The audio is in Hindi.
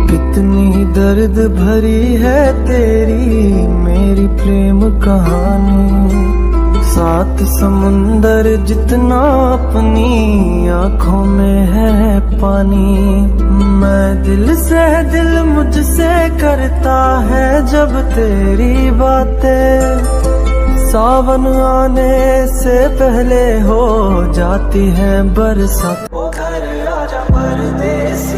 कितनी दर्द भरी है तेरी मेरी प्रेम कहानी, सात समुंदर जितना अपनी आंखों में है पानी। मैं दिल से दिल मुझसे करता है जब तेरी बातें, सावन आने से पहले हो जाती है बरसात। ओ घर आजा परदेसी।